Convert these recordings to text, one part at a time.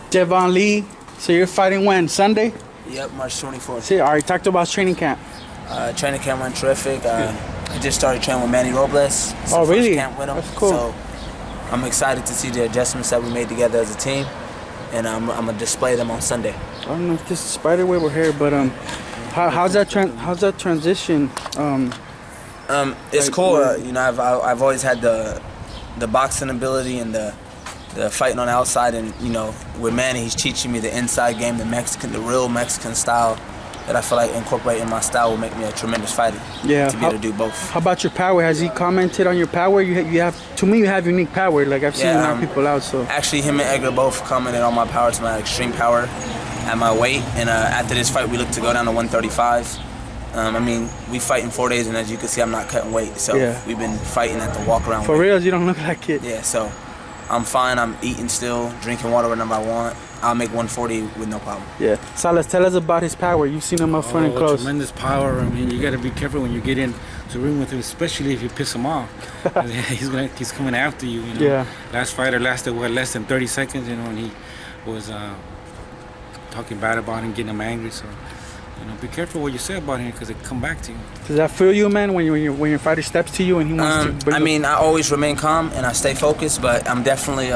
Devon Lee. So you're fighting when? Sunday? Yep, March 24th. See, all right, talked about training camp. Training camp went terrific. I just started training with Manny Robles. It's the really? First camp with him. That's cool. So I'm excited to see the adjustments that we made together as a team, and I'm gonna display them on Sunday. I don't know if this is spiderweb or hair, but how's that transition? It's cool. You know, I've always had the boxing ability and the fighting on the outside, and you know, with Manny, he's teaching me the inside game, the real Mexican style that I feel like incorporating my style will make me a tremendous fighter. Yeah. To be able to do both. How about your power? Has he commented on your power? You have, to me, you have unique power. Like I've seen a lot of people out. So actually, him and Edgar both commented on my power, to my extreme power at my weight, and after this fight, we look to go down to 135. I mean, we fight in 4 days, and as you can see, I'm not cutting weight. So we've been fighting at the walk-around. For reals, you don't look like it. Yeah, so I'm fine. I'm eating still, drinking water whenever I want. I'll make 140 with no problem. Yeah. Salas, tell us about his power. You've seen him up front and close. Tremendous power. I mean, you got to be careful when you get in to ring with him, especially if you piss him off. he's coming after you. You know. Yeah. Last fighter lasted less than 30 seconds. You know, and he was talking bad about him, getting him angry. So, you know, be careful what you say about him because it come back to you. Does that feel you, man, when your fighter steps to you and he wants to? I mean, I always remain calm and I stay focused, but I'm definitely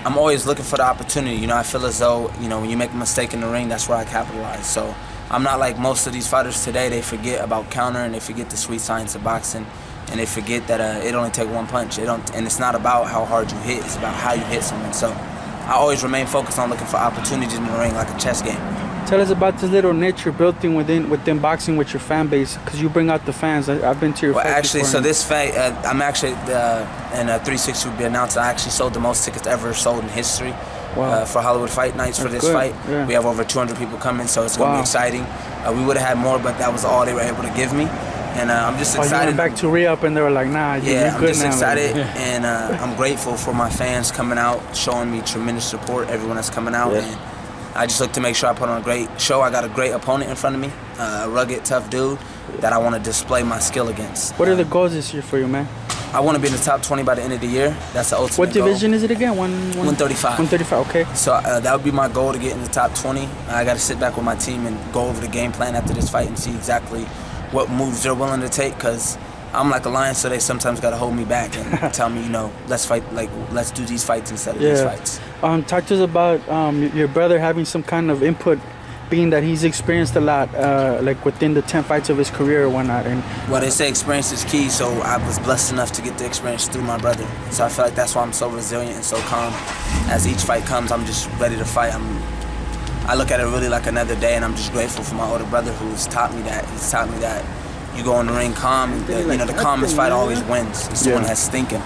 I'm always looking for the opportunity. You know, I feel as though, you know, when you make a mistake in the ring, that's where I capitalize. So I'm not like most of these fighters today. They forget about counter and they forget the sweet science of boxing, and they forget that it only takes one punch. And it's not about how hard you hit. It's about how you hit someone. So I always remain focused on looking for opportunities in the ring, like a chess game. Tell us about this little niche you're building within boxing with your fan base, because you bring out the fans. I've been to your fight actually, before. so this fight, I'm actually, in 360 will be announced, I actually sold the most tickets ever sold in history. Wow. For Hollywood Fight Nights for this fight. Yeah. We have over 200 people coming, so it's going to be exciting. We would have had more, but that was all they were able to give me. And I'm just excited. You went back to re-up and they were like, nah, you're good now. I'm just excited, and I'm grateful for my fans coming out, showing me tremendous support, everyone that's coming out. And I just look to make sure I put on a great show. I got a great opponent in front of me, a rugged, tough dude that I want to display my skill against. What are the goals this year for you, man? I want to be in the top 20 by the end of the year. That's the ultimate goal. What division is it again? 135. 135, okay. So that would be my goal, to get in the top 20. I got to sit back with my team and go over the game plan after this fight and see exactly what moves they're willing to take, because I'm like a lion, so they sometimes got to hold me back and tell me, you know, let's fight, like, let's do these fights instead of these fights. Talk to us about your brother having some kind of input, being that he's experienced a lot, like within the 10 fights of his career or whatnot. And well, they say experience is key, so I was blessed enough to get the experience through my brother. So I feel like that's why I'm so resilient and so calm. As each fight comes, I'm just ready to fight. I look at it really like another day, and I'm just grateful for my older brother who's taught me that. He's taught me that you go in the ring calm, and you know, the calmest fight always wins. It's the one that's thinking.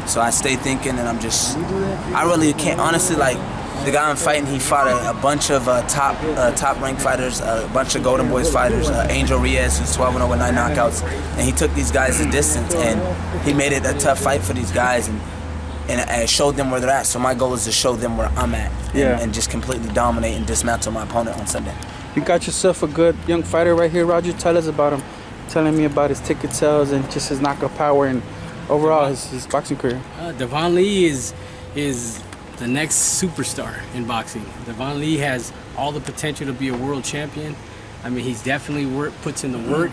So I stay thinking, and I really can't, honestly, like, the guy I'm fighting, he fought a bunch of top ranked fighters, a bunch of Golden Boys fighters, Angel Reyes, who's 12-0 with 9 knockouts, and he took these guys the distance, and he made it a tough fight for these guys, and showed them where they're at. So my goal is to show them where I'm at, and just completely dominate and dismantle my opponent on Sunday. You got yourself a good young fighter right here, Roger. Tell us about him. Telling me about his ticket sales and just his knockout power and overall his boxing career. Devon Lee is the next superstar in boxing. Devon Lee has all the potential to be a world champion. I mean, he's definitely puts in the work.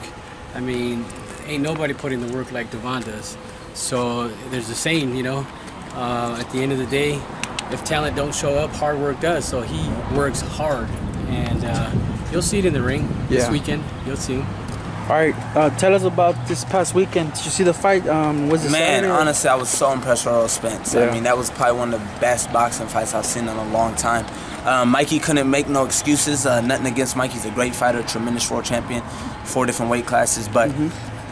I mean, ain't nobody putting the work like Devon does. So there's a saying, you know, at the end of the day, if talent don't show up, hard work does. So he works hard, and you'll see it in the ring this weekend. You'll see him. All right, tell us about this past weekend. Did you see the fight? Was it Saturday? Honestly, I was so impressed with Earl Spence. I mean, that was probably one of the best boxing fights I've seen in a long time. Mikey couldn't make no excuses. Nothing against Mikey. He's a great fighter, tremendous world champion, 4 different weight classes. But,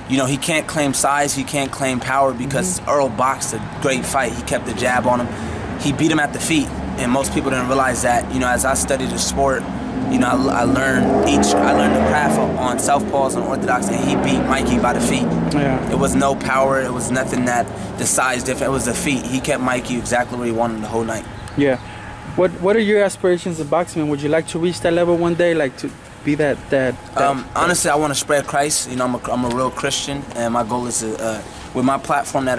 you know, he can't claim size. He can't claim power because Earl boxed a great fight. He kept the jab on him. He beat him at the feet. And most people didn't realize that. You know, as I studied the sport, you know, I learned the craft on southpaws and orthodox, and he beat Mikey by the feet. Yeah. It was no power. It was nothing that the size different. It was the feet. He kept Mikey exactly where he wanted him the whole night. Yeah. What are your aspirations in boxing? Would you like to reach that level one day? Like to be that Honestly, I want to spread Christ. You know, I'm a real Christian, and my goal is to, with my platform that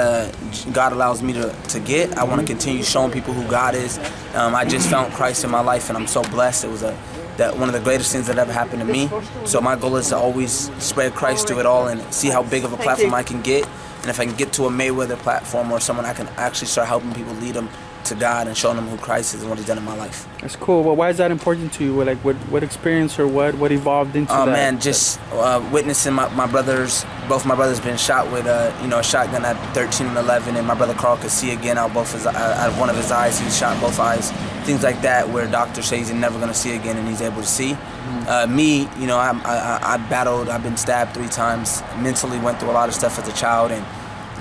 God allows me to get, I want to continue showing people who God is. I just found Christ in my life, and I'm so blessed. It was one of the greatest things that ever happened to me. So my goal is to always spread Christ through it all and see how big of a platform I can get. And if I can get to a Mayweather platform or someone, I can actually start helping people lead them to God and showing them who Christ is and what He's done in my life. That's cool. Well, why is that important to you? Like, what experience or what evolved into that? Oh man, just witnessing my brothers, both my brothers been shot with a shotgun at 13 and 11, and my brother Carl could see again out of one of his eyes. He was shot in both eyes. Things like that, where doctors say he's never gonna see again, and he's able to see. Me, you know, I battled. I've been stabbed 3 times. Mentally went through a lot of stuff as a child, and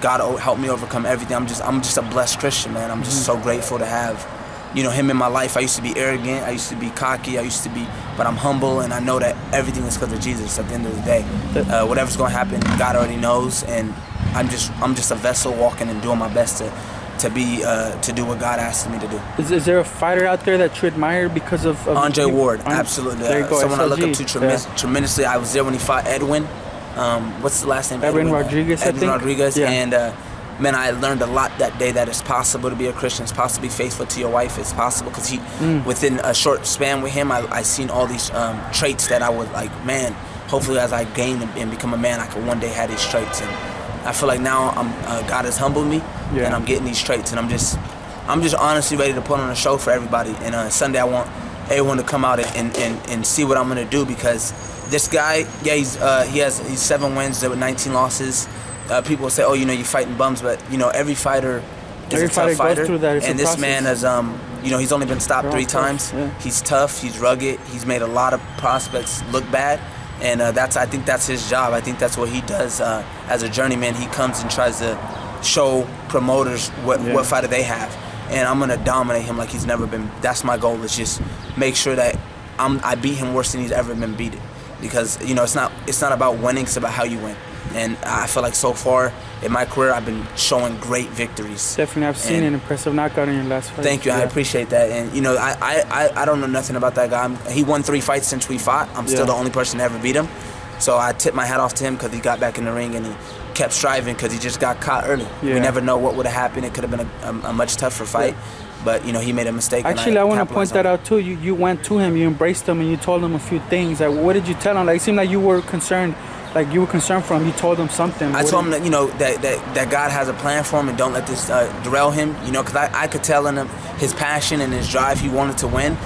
God helped me overcome everything. I'm just a blessed Christian, man. I'm just so grateful to have, you know, Him in my life. I used to be arrogant. I used to be cocky. But I'm humble, and I know that everything is because of Jesus. At the end of the day, whatever's gonna happen, God already knows, and I'm just a vessel walking and doing my best to do what God asked me to do. Is there a fighter out there that you admire because of Andre Ward? Absolutely. There you go, someone I look up SLG. to tremendously. I was there when he fought Edwin. What's the last name? Edwin Rodriguez, I think. Edwin Rodriguez. Yeah. And man, I learned a lot that day, that it's possible to be a Christian. It's possible to be faithful to your wife. It's possible because within a short span with him, I seen all these traits that I was like, man, hopefully as I gain and become a man, I could one day have these traits. And I feel like now God has humbled me, and I'm getting these traits, and I'm just honestly ready to put on a show for everybody. And Sunday, I want everyone to come out and see what I'm gonna do, because this guy, he's 7 wins with 19 losses. People say, oh, you know, you're fighting bums, but you know, every fighter is a tough fighter. Goes through that. And this man has, you know, he's only been stopped 3 times. Yeah. He's tough. He's rugged. He's made a lot of prospects look bad. And I think that's his job. I think that's what he does as a journeyman. He comes and tries to show promoters what fighter they have. And I'm gonna dominate him like he's never been. That's my goal, is just make sure that I beat him worse than he's ever been beaten. Because, you know, it's not about winning, it's about how you win. And I feel like so far in my career, I've been showing great victories. Definitely, I've seen an impressive knockout in your last fight. Thank you, I appreciate that. And you know, I don't know nothing about that guy. He won 3 fights since we fought. I'm still the only person to ever beat him. So I tip my hat off to him, because he got back in the ring and he kept striving, because he just got caught early. We never know what would have happened. It could have been a much tougher fight. But, you know, he made a mistake. Actually, I want to point that out too. You went to him, you embraced him, and you told him a few things. Like, what did you tell him? Like, it seemed like you were concerned. Like, you were concerned for him. You told him something. I told him that, you know, that God has a plan for him, and don't let this derail him. You know, because I could tell in him his passion and his drive. He wanted to win,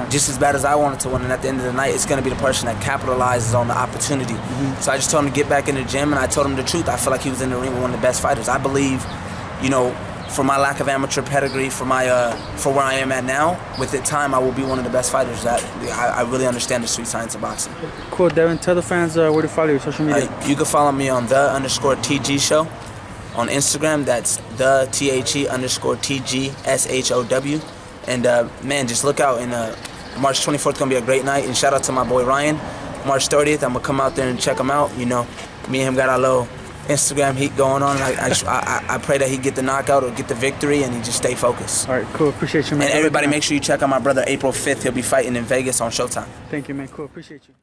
just as bad as I wanted to win. And at the end of the night, it's going to be the person that capitalizes on the opportunity. So I just told him to get back in the gym, and I told him the truth. I feel like he was in the ring with one of the best fighters. I believe, you know, for my lack of amateur pedigree, for where I am at now, with it time, I will be one of the best fighters. That I really understand the sweet science of boxing. Cool, Devon. Tell the fans where to follow you, social media. You can follow me on _TG show on Instagram. That's the THE_TGSHOW. And man, just look out. And March 24th gonna be a great night. And shout out to my boy Ryan. March 30th, I'm gonna come out there and check him out. You know, me and him got our little Instagram heat going on. I pray that he get the knockout or get the victory, and he just stay focused. All right, cool. Appreciate you, man. And everybody, make sure you check out my brother April 5th. He'll be fighting in Vegas on Showtime. Thank you, man. Cool. Appreciate you.